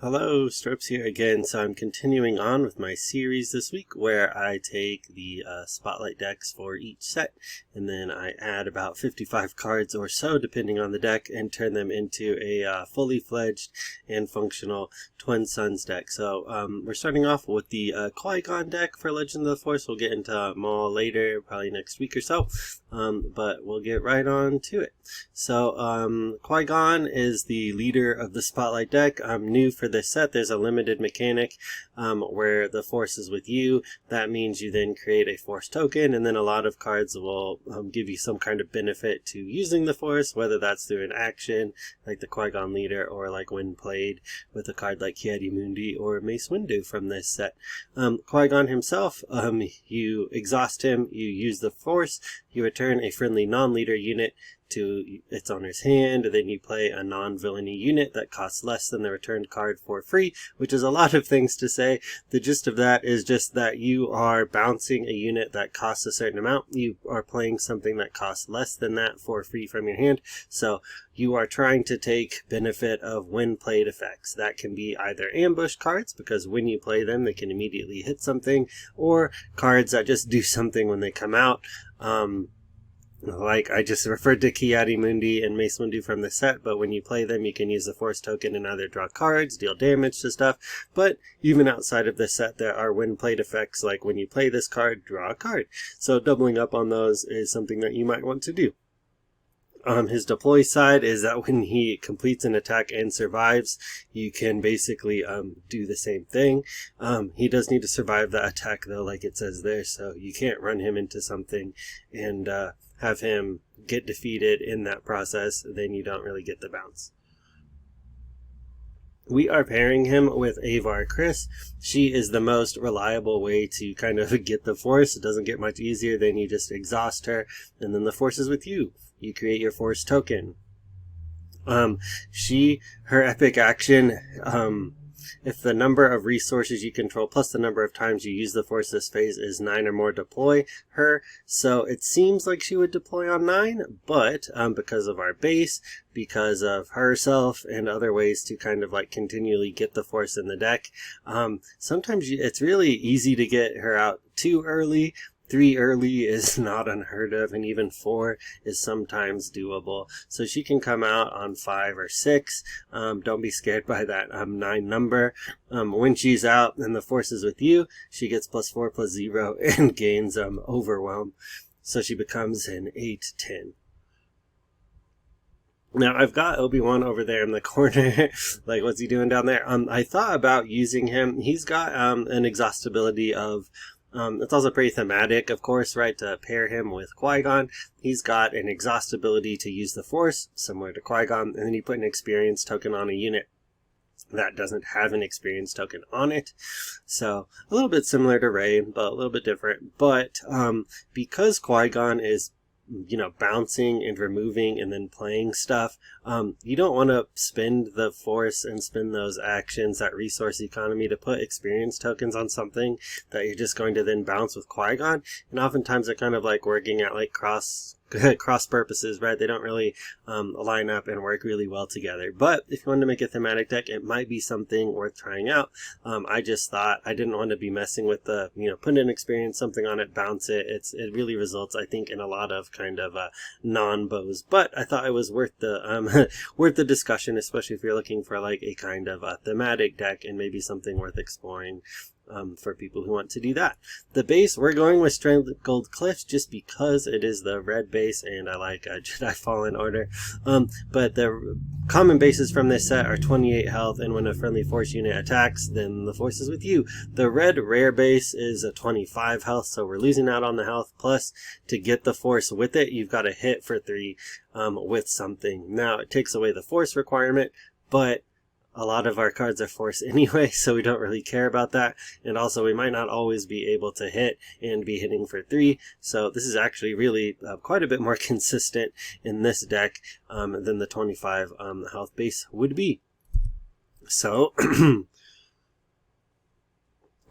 Hello, Stropes here again. So I'm continuing on with my series this week where I take the spotlight decks for each set and then I add about 55 cards or so depending on the deck and turn them into a fully fledged and functional Twin Suns deck. So we're starting off with the Qui-Gon deck for Legend of the Force. We'll get into Maul later, probably next week or so, but we'll get right on to it. So Qui-Gon is the leader of the spotlight deck. I'm new for this set. There's a limited mechanic where the Force is with you. That means you then create a Force token, and then a lot of cards will give you some kind of benefit to using the Force, whether that's through an action like the Qui-Gon leader, or like when played with a card like Ki-Adi or Mace Windu from this set. Qui-Gon himself, you exhaust him, you use the Force, you return a friendly non-leader unit to its owner's hand, and then you play a non-villainy unit that costs less than the returned card for free, which is a lot of things to say. The gist of that is just that you are bouncing a unit that costs a certain amount. You are playing something that costs less than that for free from your hand, so you are trying to take benefit of when played effects. That can be either ambush cards, because when you play them they can immediately hit something, or cards that just do something when they come out. Like I just referred to Ki-Adi and Mace Windu from the set, but when you play them you can use the Force token and either draw cards, deal damage to stuff. But even outside of the set there are when played effects, like when you play this card, draw a card. So doubling up on those is something that you might want to do. His deploy side is that when he completes an attack and survives, you can basically do the same thing. He does need to survive the attack though, like it says there, so you can't run him into something and have him get defeated in that process. Then you don't really get the bounce. We are pairing him with Avar Kriss. She is the most reliable way to kind of get the Force. It doesn't get much easier. Then you just exhaust her, and then the Force is with you. You create your Force token. Her epic action, if the number of resources you control plus the number of times you use the Force this phase is 9 or more, deploy her. So it seems like she would deploy on 9, but because of our base, because of herself, and other ways to kind of like continually get the Force in the deck, sometimes it's really easy to get her out too early. 3 early is not unheard of, and even 4 is sometimes doable. So she can come out on 5 or 6. Don't be scared by that 9 number. When she's out and the Force is with you, she gets +4/+0 and gains Overwhelm. So she becomes an 8/10. Now, I've got Obi-Wan over there in the corner. Like, what's he doing down there? I thought about using him. He's got an exhaustibility of... it's also pretty thematic, of course, right, to pair him with Qui-Gon. He's got an exhaustibility to use the Force, similar to Qui-Gon, and then you put an experience token on a unit that doesn't have an experience token on it. So, a little bit similar to Rey, but a little bit different. But because Qui-Gon is, bouncing and removing and then playing stuff, you don't want to spend the Force and spend those actions, that resource economy, to put experience tokens on something that you're just going to then bounce with Qui-Gon. And oftentimes they're kind of like working at like cross purposes, right? They don't really line up and work really well together. But if you want to make a thematic deck, it might be something worth trying out. I just thought I didn't want to be messing with the, put an experience, something on it, bounce it. It really results, I think, in a lot of kind of non-bows. But I thought it was worth the worth the discussion, especially if you're looking for like a kind of a thematic deck and maybe something worth exploring. For people who want to do that. The base, we're going with Strangled Cliffs just because it is the red base and I like Jedi Fallen Order. But the common bases from this set are 28 health, and when a friendly Force unit attacks, then the Force is with you. The red rare base is a 25 health, so we're losing out on the health. Plus, to get the Force with it, you've got to hit for 3 with something. Now, it takes away the Force requirement, but a lot of our cards are Force anyway, so we don't really care about that. And also, we might not always be able to hit and be hitting for 3. So this is actually really quite a bit more consistent in this deck than the 25 health base would be. So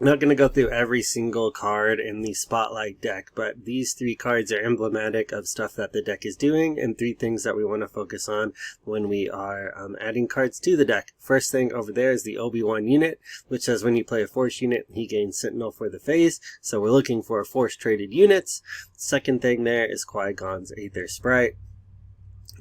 I'm not going to go through every single card in the Spotlight deck, but these 3 cards are emblematic of stuff that the deck is doing and 3 things that we want to focus on when we are adding cards to the deck. First thing over there is the Obi-Wan unit, which says when you play a Force unit, he gains Sentinel for the phase. So we're looking for Force traded units. Second thing there is Qui-Gon's Aether Sprite.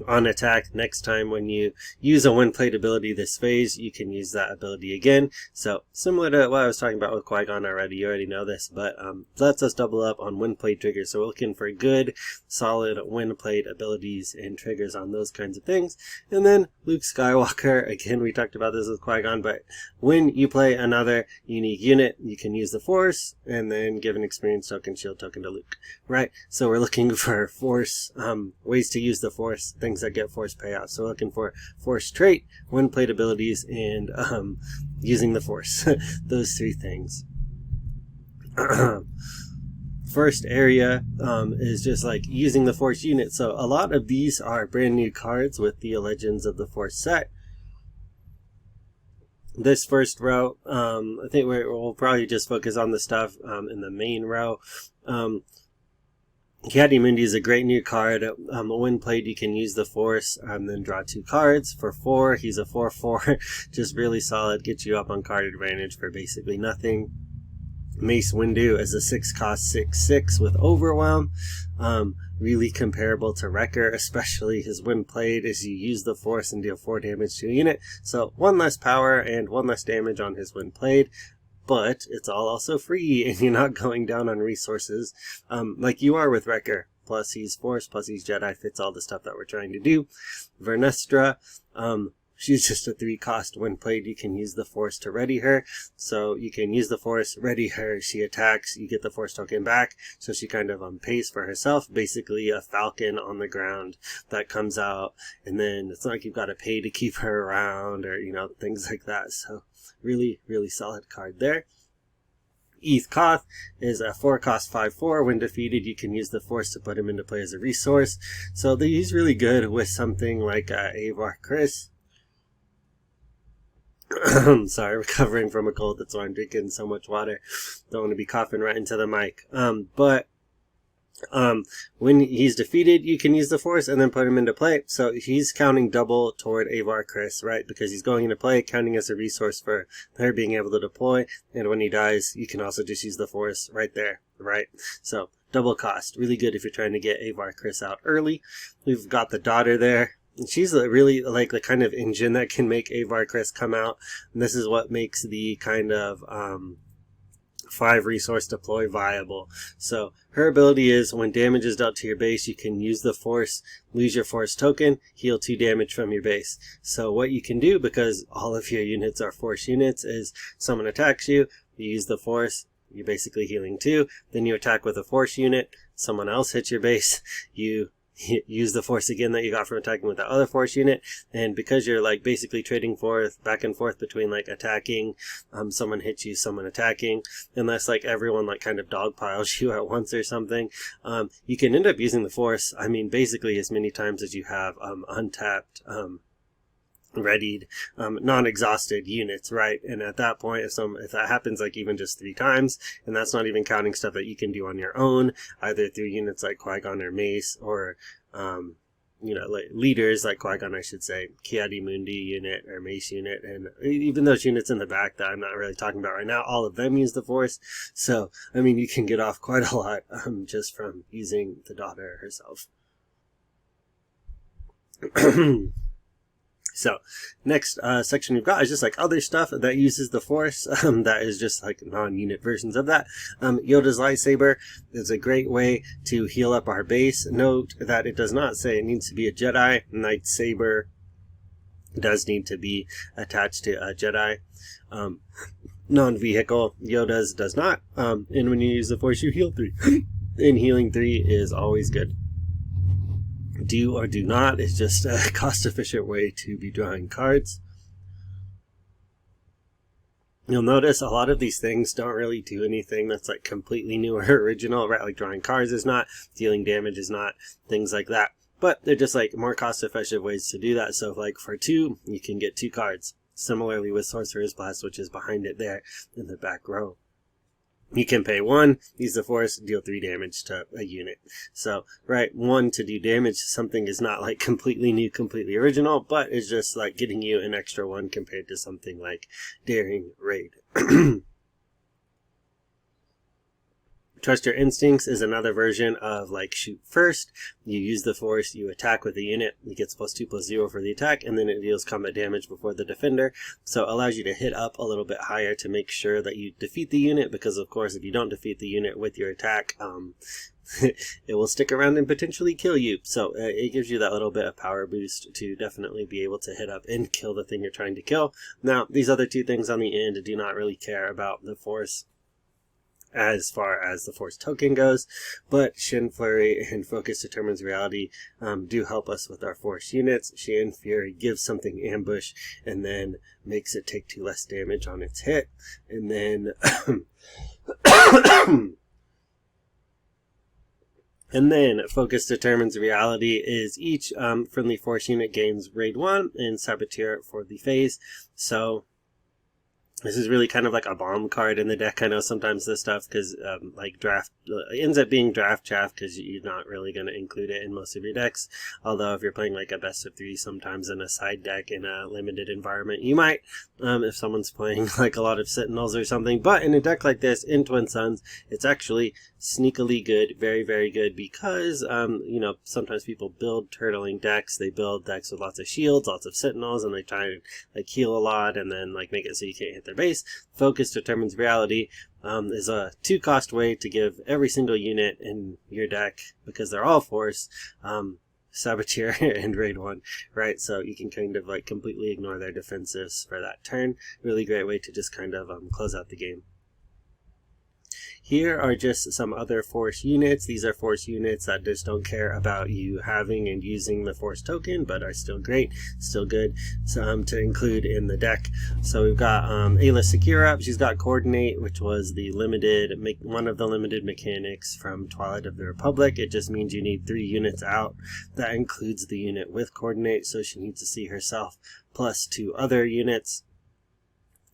On attack, next time when you use a when played ability this phase, you can use that ability again. So similar to what I was talking about with Qui-Gon already, you already know this, but lets us double up on when played triggers. So we're looking for good, solid when played abilities and triggers on those kinds of things. And then Luke Skywalker, again, we talked about this with Qui-Gon, but when you play another unique unit, you can use the Force and then give an experience token, shield token to Luke, right? So we're looking for Force, ways to use the Force, things that get Force payouts. So we're looking for Force trait, when played abilities, and using the Force. Those 3 things. First area is just like using the Force unit. So a lot of these are brand new cards with the Legends of the Force set. This first row, I think we'll probably just focus on the stuff in the main row. Ki-Adi-Mundi is a great new card. When played, you can use the Force and then draw 2 cards. For 4, he's a 4/4. Just really solid. Gets you up on card advantage for basically nothing. Mace Windu is a 6-cost 6/6 with Overwhelm. Really comparable to Wrecker, especially his when played as you use the Force and deal 4 damage to a unit. So 1 less power and 1 less damage on his when played. But it's all also free, and you're not going down on resources like you are with Wrecker. Plus he's Force, plus he's Jedi, fits all the stuff that we're trying to do. Vernestra, she's just a 3-cost. When played, you can use the Force to ready her. So you can use the Force, ready her, she attacks, you get the Force token back. So she kind of pays for herself, basically a falcon on the ground that comes out. And then it's not like you've got to pay to keep her around or, you know, things like that. So really, really solid card there. Eth Koth is a 4-cost 5/4. When defeated, you can use the Force to put him into play as a resource. So he's really good with something like Avar Kriss. Sorry, recovering from a cold. That's why I'm drinking so much water. Don't want to be coughing right into the mic. When he's defeated, you can use the Force and then put him into play. So he's counting double toward Avar Kriss, right? Because he's going into play, counting as a resource for her being able to deploy. And when he dies, you can also just use the Force right there, right? So double cost. Really good if you're trying to get Avar Kriss out early. We've got the daughter there. And she's really like the kind of engine that can make Avar Kriss come out. And this is what makes the kind of 5 resource deploy viable. So her ability is when damage is dealt to your base, you can use the Force, lose your Force token, heal 2 damage from your base. So what you can do, because all of your units are Force units, is someone attacks you, you use the Force, you're basically healing 2, then you attack with a Force unit, someone else hits your base, you use the Force again that you got from attacking with the other Force unit, and because you're like basically trading back and forth between like attacking, someone hits you, someone attacking, unless like everyone like kind of dogpiles you at once or something, you can end up using the Force, I mean basically as many times as you have untapped readied non-exhausted units, right? And at that point, if that happens like even just 3 times, and that's not even counting stuff that you can do on your own, either through units like Qui-Gon or Mace, or you know, like leaders like Qui-Gon, I should say, Ki-Adi-Mundi unit or Mace unit, and even those units in the back that I'm not really talking about right now, all of them use the Force. So I mean, you can get off quite a lot just from using the daughter herself. So, next section we've got is just like other stuff that uses the Force, that is just like non-unit versions of that. Yoda's lightsaber is a great way to heal up our base. Note that it does not say it needs to be a Jedi. Lightsaber does need to be attached to a Jedi. Non-vehicle, Yoda's does not. And when you use the Force, you heal 3. And healing 3 is always good. Do or do not is just a cost-efficient way to be drawing cards. You'll notice a lot of these things don't really do anything that's like completely new or original, right? Like drawing cards is not, dealing damage is not, things like that. But they're just like more cost-effective ways to do that. So like for 2, you can get 2 cards. Similarly with Sorcerer's Blast, which is behind it there in the back row. You can pay 1, use the force, deal 3 damage to a unit. So, right, 1 to do damage to something is not like completely new, completely original, but it's just like getting you an extra 1 compared to something like Daring Raid. Trust Your Instincts is another version of like shoot first. You use the force, you attack with the unit, it gets +2/+0 for the attack, and then it deals combat damage before the defender. So it allows you to hit up a little bit higher to make sure that you defeat the unit, because of course if you don't defeat the unit with your attack, it will stick around and potentially kill you. So it gives you that little bit of power boost to definitely be able to hit up and kill the thing you're trying to kill. Now, these other two things on the end do not really care about the force as far as the force token goes, but Shin Flurry and Focus Determines Reality do help us with our force units. Shin Fury gives something ambush and then makes it take 2 less damage on its hit, and then and then Focus Determines Reality is each friendly force unit gains raid 1 and Saboteur for the phase. So this is really kind of like a bomb card in the deck. I know sometimes this stuff, because like draft, ends up being draft chaff because you're not really going to include it in most of your decks. Although if you're playing like a best of 3, sometimes in a side deck in a limited environment, you might, if someone's playing like a lot of Sentinels or something. But in a deck like this, in Twin Suns, it's actually sneakily good, very, very good, because, you know, sometimes people build turtling decks. They build decks with lots of shields, lots of Sentinels, and they try to like heal a lot and then like make it so you can't hit their base. Focus Determines Reality is a 2-cost way to give every single unit in your deck, because they're all force, Saboteur and Raid 1, right? So you can kind of like completely ignore their defensives for that turn. Really great way to just kind of close out the game. Here are just some other force units. These are force units that just don't care about you having and using the force token, but are still great, still good to include in the deck. So we've got Ayla Sakura. She's got Coordinate, which was the one of the limited mechanics from Twilight of the Republic. It just means you need 3 units out. That includes the unit with Coordinate, so she needs to see herself plus 2 other units.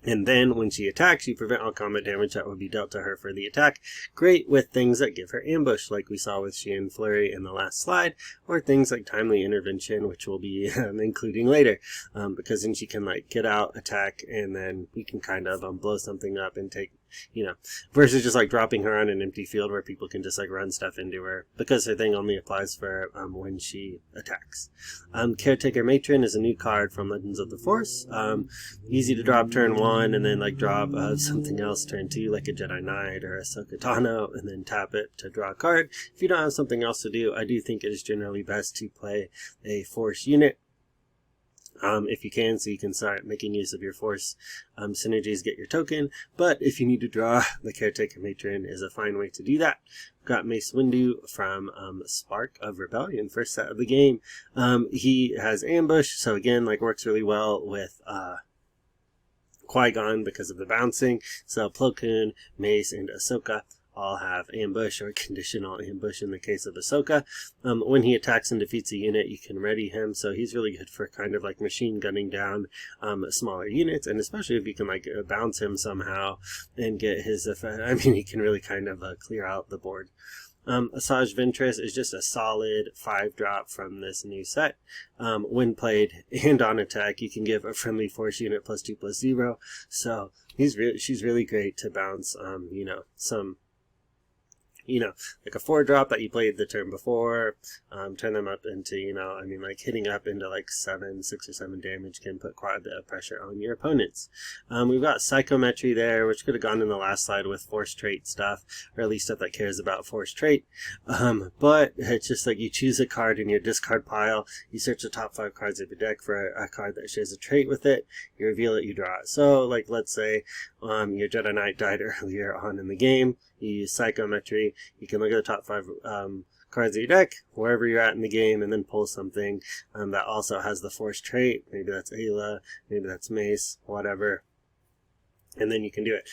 And then when she attacks, you prevent all combat damage that would be dealt to her for the attack. Great with things that give her ambush, like we saw with Shin Flurry in the last slide, or things like Timely Intervention, which we'll be including later, because then she can like get out, attack, and then you can kind of blow something up and take, you know, versus just like dropping her on an empty field where people can just like run stuff into her, because her thing only applies for when she attacks. Caretaker Matron is a new card from Legends of the Force. Easy to drop turn 1 and then like drop something else turn 2, like a Jedi Knight or a Ahsoka Tano, and then tap it to draw a card. If you don't have something else to do, I do think it is generally best to play a Force unit. If you can, so you can start making use of your force synergies, get your token. But if you need to draw, the Caretaker Matron is a fine way to do that. We've got Mace Windu from Spark of Rebellion, first set of the game. He has ambush, so again, like works really well with Qui-Gon because of the bouncing. So Plo Koon, Mace, and Ahsoka all have ambush or conditional ambush in the case of Ahsoka. When he attacks and defeats a unit, you can ready him, so he's really good for kind of like machine gunning down smaller units, and especially if you can like bounce him somehow and get his effect. I mean, he can really kind of clear out the board. Asajj Ventress is just a solid 5-drop from this new set. When played and on attack, you can give a friendly force unit +2/+0. So she's really great to bounce, you know, some, you know, like a 4-drop that you played the turn before, turn them up into, you know, I mean, like hitting up into like 6 or 7 damage can put quite a bit of pressure on your opponents. We've got Psychometry there, which could have gone in the last slide with force trait stuff, or at least stuff that cares about force trait. But it's just like you choose a card in your discard pile, you search the top 5 cards of your deck for a card that shares a trait with it, you reveal it, you draw it. So, like, let's say your Jedi Knight died earlier on in the game, you use Psychometry, you can look at the top 5 cards of your deck, wherever you're at in the game, and then pull something that also has the force trait. Maybe that's Ayla, maybe that's Mace, whatever. and then you can do it.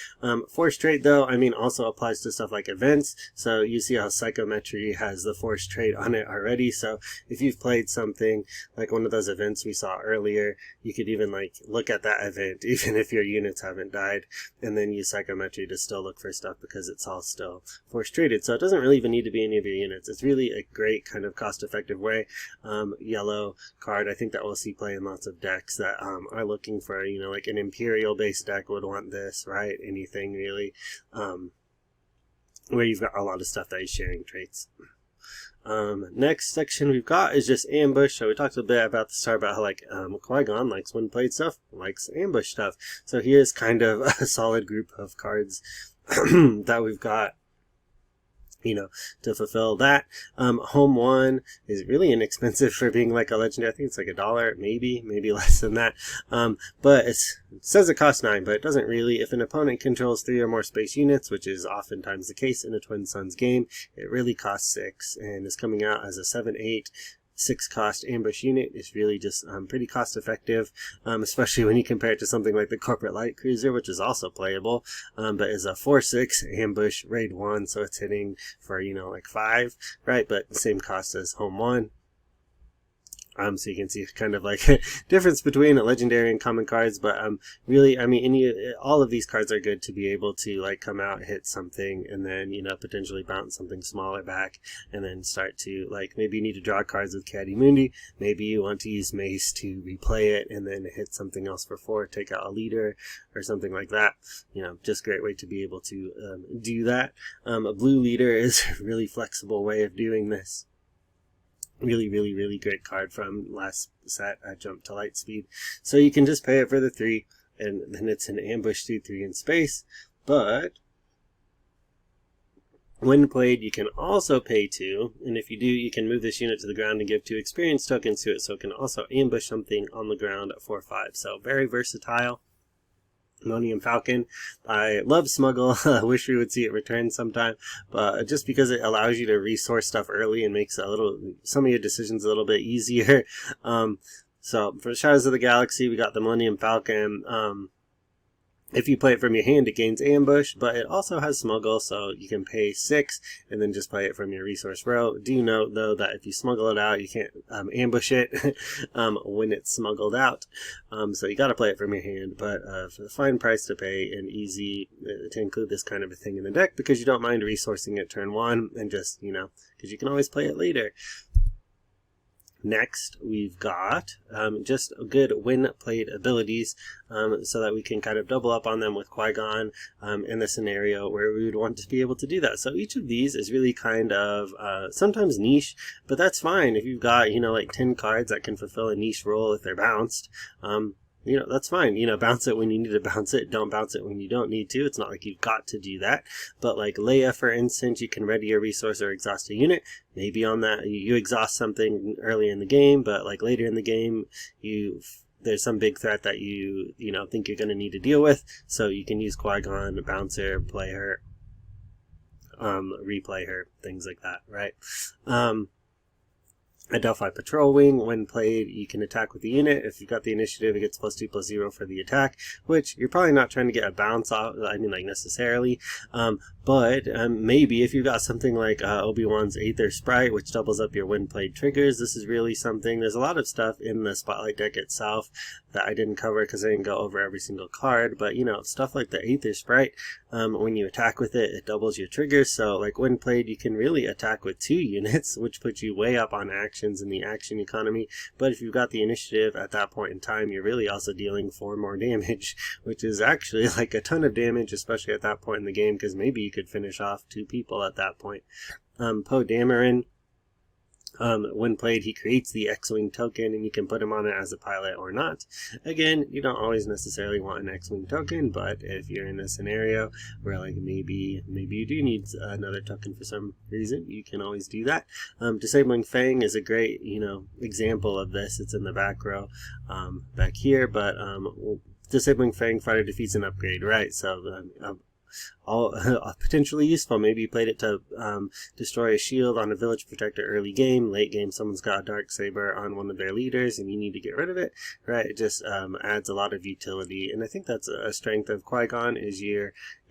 Force trait, though, I mean, also applies to stuff like events. So you see how psychometry has the force trait on it already. So if you've played something like one of those events we saw earlier, you could even like look at that event, even if your units haven't died, and then use psychometry to still look for stuff because it's all still force traded. So it doesn't really even need to be any of your units. It's really a great kind of cost-effective way. Yellow card, I think that we'll see play in lots of decks that are looking for, you know, like an Imperial-based deck would want this, right? Anything really, where you've got a lot of stuff that is sharing traits. Next section we've got is just ambush. So we talked a bit about the start about how like Qui-Gon likes when played stuff, likes ambush stuff. So here's kind of a solid group of cards that we've got, you know, to fulfill that. Home 1 is really inexpensive for being like a legendary. I think it's like $1, maybe less than that. But it says it costs 9, but it doesn't really. If an opponent controls 3 or more space units, which is oftentimes the case in a Twin Suns game, it really costs 6 and is coming out as a 7/8. 6 cost ambush unit is really just pretty cost effective, especially when you compare it to something like the Corporate Light Cruiser, which is also playable, but is a 4/6 ambush raid 1, so it's hitting for, you know, like 5, right? But the same cost as Home 1. So you can see kind of like a difference between legendary and common cards, but really, I mean, all of these cards are good to be able to like come out, hit something, and then, you know, potentially bounce something smaller back, and then start to like, maybe you need to draw cards with Caddy Mundi, maybe you want to use Mace to replay it, and then hit something else for 4, take out a leader, or something like that. You know, just a great way to be able to do that. A blue leader is a really flexible way of doing this. Really great card from last set. I jumped to light speed. So you can just pay it for the 3, and then it's an ambush 2/3 in space. But when played, you can also pay 2, and if you do, you can move this unit to the ground and give 2 experience tokens to it, so it can also ambush something on the ground at 4/5. So very versatile. Ammonium Falcon. I love Smuggle. I wish we would see it return sometime, but just because it allows you to resource stuff early and makes some of your decisions a little bit easier. So for Shadows of the Galaxy, we got the Millennium Falcon. If you play it from your hand, it gains ambush, but it also has smuggle, so you can pay 6 and then just play it from your resource row. Do note, though, that if you smuggle it out, you can't ambush it when it's smuggled out. So you got to play it from your hand, but for a fine price to pay and easy to include this kind of a thing in the deck, because you don't mind resourcing it turn 1 and just, you know, because you can always play it later. Next, we've got just good when played abilities, so that we can kind of double up on them with Qui-Gon in the scenario where we would want to be able to do that. So each of these is really kind of sometimes niche, but that's fine. If you've got, you know, like 10 cards that can fulfill a niche role if they're bounced, you know, that's fine. You know, bounce it when you need to bounce it. Don't bounce it when you don't need to. It's not like you've got to do that. But like Leia, for instance, you can ready a resource or exhaust a unit. Maybe on that, you exhaust something early in the game, but like later in the game, there's some big threat that you know, think you're going to need to deal with. So you can use Qui-Gon, bounce her, play her, replay her, things like that, right? A Delphi Patrol Wing, when played, you can attack with the unit. If you've got the initiative, it gets +2/+0 for the attack, which you're probably not trying to get a bounce off, I mean, like, necessarily. But maybe if you've got something like Obi-Wan's Aether Sprite, which doubles up your when played triggers, this is really something. There's a lot of stuff in the Spotlight deck itself that I didn't cover because I didn't go over every single card, but, you know, stuff like the Aether Sprite, when you attack with it, it doubles your triggers. So, like, when played, you can really attack with 2 units, which puts you way up on actions in the action economy. But if you've got the initiative at that point in time, you're really also dealing 4 more damage, which is actually like a ton of damage, especially at that point in the game, because maybe you could finish off 2 people at that point. Poe Dameron, when played, he creates the X-Wing token, and you can put him on it as a pilot or not. Again, you don't always necessarily want an X-Wing token, but if you're in a scenario where, like, maybe you do need another token for some reason, you can always do that. Disabling Fang is a great, you know, example of this. It's in the back row, back here, but Disabling Fang fighter defeats an upgrade, right? So all potentially useful. Maybe you played it to destroy a shield on a village protector early game. Late game, someone's got a dark saber on one of their leaders and you need to get rid of it, right? It just adds a lot of utility, and I think that's a strength of Qui-Gon, is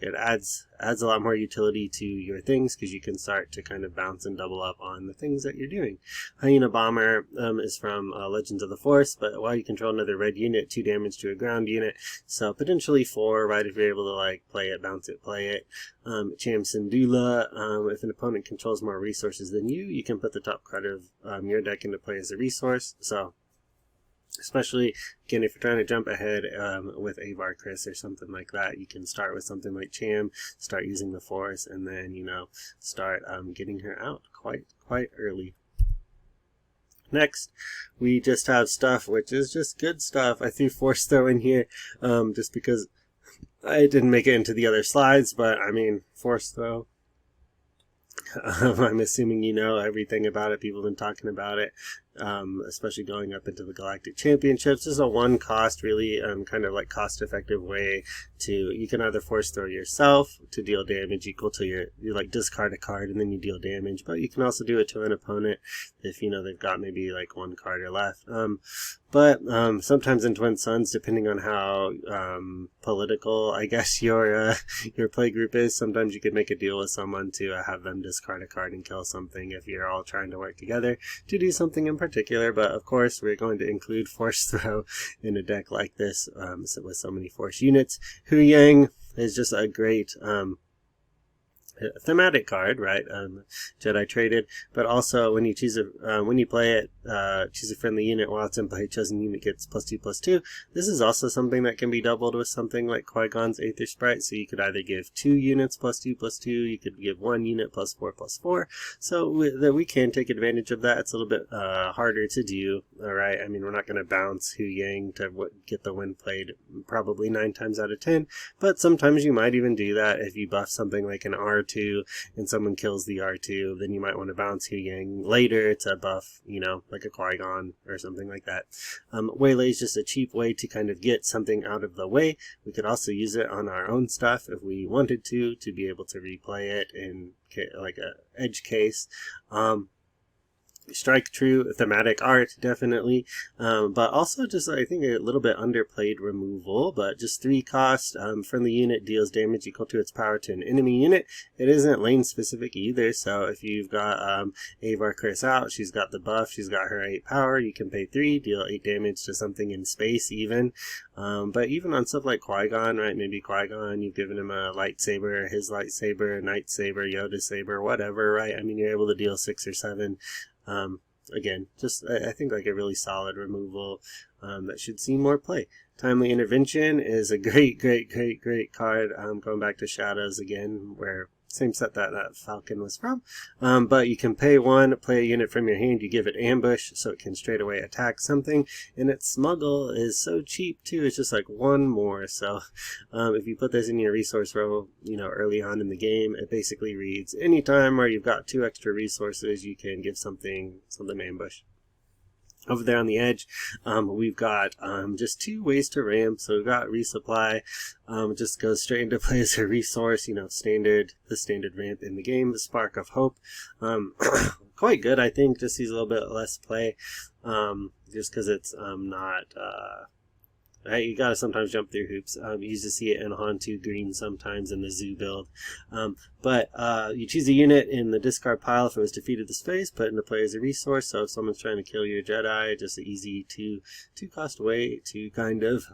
it adds a lot more utility to your things, because you can start to kind of bounce and double up on the things that you're doing. Hyena Bomber is from Legends of the Force, but while you control another red unit, 2 damage to a ground unit, so potentially 4, right, if you're able to like play it, bounce it, play it. Cham Syndulla, if an opponent controls more resources than you can put the top card of your deck into play as a resource. So especially, again, if you're trying to jump ahead with Avar Kriss or something like that, you can start with something like Cham, start using the Force, and then, start getting her out quite early. Next, we just have stuff, which is just good stuff. I threw Force Throw in here just because I didn't make it into the other slides, but I mean, Force Throw. I'm assuming you know everything about it. People have been talking about it, especially going up into the Galactic Championships. This is a one-cost, really kind of like cost-effective way to, you can either Force Throw yourself to deal damage equal to you like discard a card and then you deal damage, but you can also do it to an opponent if they've got maybe like 1 card or left. But sometimes in Twin Suns, depending on how political, I guess, your play group is, sometimes you could make a deal with someone to have them discard a card and kill something if you're all trying to work together to do something in particular. But of course, we're going to include Force Throw in a deck like this with so many Force units. Hu Yang is just a great thematic card, right? Jedi traded, but also when you choose when you play it, choose a friendly unit while it's in play. Chosen unit gets +2/+2. This is also something that can be doubled with something like Qui-Gon's Aether Sprite. So you could either give 2 units +2/+2. You could give 1 unit +4/+4. So we can take advantage of that. It's a little bit harder to do. All right. I mean, we're not going to bounce Hu Yang to get the win played probably 9 times out of 10, but sometimes you might even do that if you buff something like an R2 and someone kills the R2, then you might want to bounce Hu Yang later to buff, like a Qui-Gon or something like that. Waylay is just a cheap way to kind of get something out of the way. We could also use it on our own stuff if we wanted to be able to replay it in like a edge case. Strike true thematic art, definitely, but also just, I think, a little bit underplayed removal, but just 3 cost. Friendly unit deals damage equal to its power to an enemy unit. It isn't lane specific either, so if you've got Avar Kriss out, she's got the buff, she's got her 8 power, you can pay 3, deal 8 damage to something in space even. But even on stuff like Qui-Gon, right, maybe Qui-Gon, you've given him a lightsaber, his lightsaber, night saber, Yoda saber, whatever, right? I mean, you're able to deal 6 or 7. Again, just I think like a really solid removal that should see more play. Timely Intervention is a great card. Going back to Shadows again, where same set that Falcon was from. But you can pay 1, play a unit from your hand, you give it Ambush, so it can straight away attack something. And its Smuggle is so cheap too, it's just like 1 more. So if you put this in your resource row, early on in the game, it basically reads, anytime where you've got 2 extra resources, you can give something Ambush. Over there on the edge, we've got just 2 ways to ramp. So we've got Resupply, just goes straight into play as a resource, the standard ramp in the game. The Spark of Hope, quite good, I think, just sees a little bit less play, just because it's not... Right, you gotta sometimes jump through hoops. You used to see it in Hantu Green sometimes in the zoo build. But you choose a unit in the discard pile if it was defeated this phase, put it into play as a resource. So if someone's trying to kill your Jedi, just an easy 2 cost way to kind of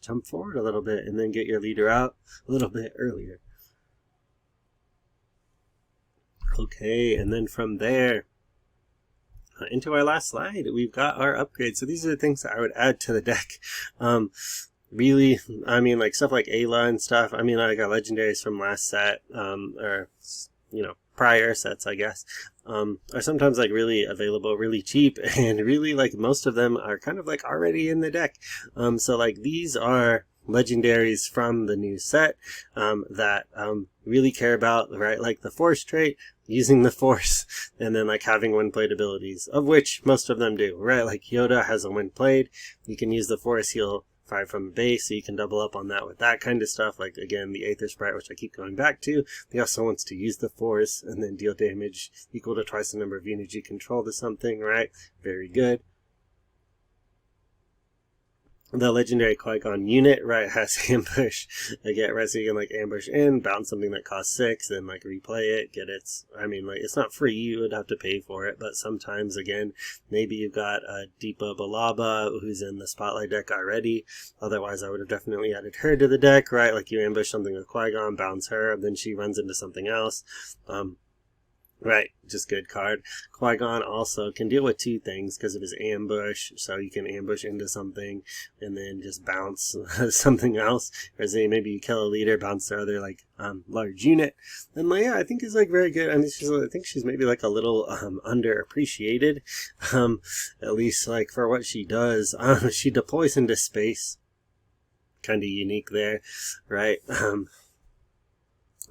jump forward a little bit and then get your leader out a little bit earlier. Okay, and then from there, into our last slide, we've got our upgrades. So these are the things that I would add to the deck. Really, I mean, like stuff like Ayla and stuff. I mean, I got legendaries from last set, or prior sets, I guess, are sometimes like really available, really cheap, and really like most of them are kind of like already in the deck. So like these are legendaries from the new set that really care about, right, like the Force trait, using the Force, and then like having when played abilities, of which most of them do, right? Like Yoda has a when played, you can use the Force, he'll 5 from base, so you can double up on that with that kind of stuff. Like, again, the Aether Sprite, which I keep going back to. He also wants to use the Force and then deal damage equal to twice the number of units you control to something, right? Very good. The legendary Qui-Gon unit, right, has ambush again, right, so you can like ambush in, bounce something that costs 6, then like replay it, get its, I mean, like, it's not free, you would have to pay for it, but sometimes, again, maybe you've got a Deepa Balaba who's in the Spotlight deck already. Otherwise I would have definitely added her to the deck, right? Like, you ambush something with Qui-Gon, bounce her, then she runs into something else. Right, just good card. Qui-Gon also can deal with 2 things because of his ambush, so you can ambush into something and then just bounce something else. Or say maybe you kill a leader, bounce their other like large unit. And yeah, I think is like very good. I mean, I think she's maybe like a little underappreciated, at least like for what she does. She deploys into space, kind of unique there, right?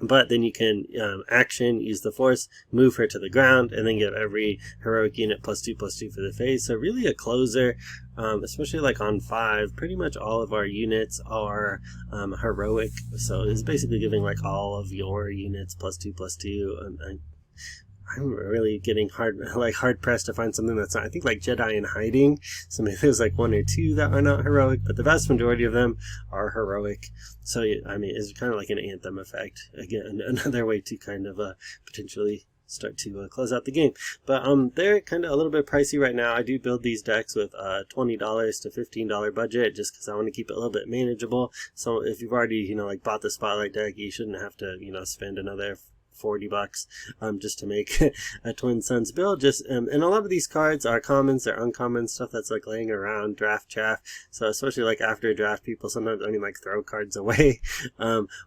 But then you can action, use the Force, move her to the ground, and then give every heroic unit +2/+2 for the phase. So really a closer, especially like on 5. Pretty much all of our units are heroic. So it's basically giving like all of your units +2/+2. I'm really getting hard pressed to find something that's not. I think like Jedi in Hiding. So maybe there's like 1 or 2 that are not heroic, but the vast majority of them are heroic. So I mean, it's kind of like an Anthem effect. Again, another way to kind of potentially start to close out the game. But they're kind of a little bit pricey right now. I do build these decks with $20 to $15 budget just because I want to keep it a little bit manageable. So if you've already like bought the Spotlight deck, you shouldn't have to spend another $40 just to make a Twin Suns build. Just and a lot of these cards are commons, they're uncommon stuff that's like laying around, draft chaff. So especially like after draft, people sometimes like throw cards away,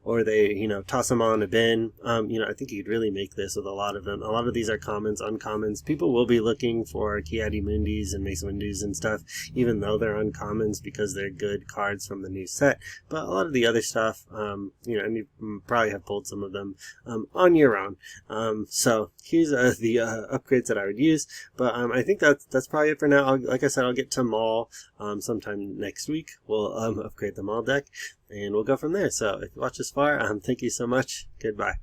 or they toss them all in a bin. I think you'd really make this with a lot of them. A lot of these are commons, uncommons. People will be looking for Ki-Adi-Mundis and Mace Windus and stuff, even though they're uncommons because they're good cards from the new set. But a lot of the other stuff, and you probably have pulled some of them on your own. So here's the upgrades that I would use. But I think that's probably it for now. Like I said, I'll get to Maul sometime next week. We'll upgrade the Maul deck, and we'll go from there. So if you watch this far, thank you so much. Goodbye.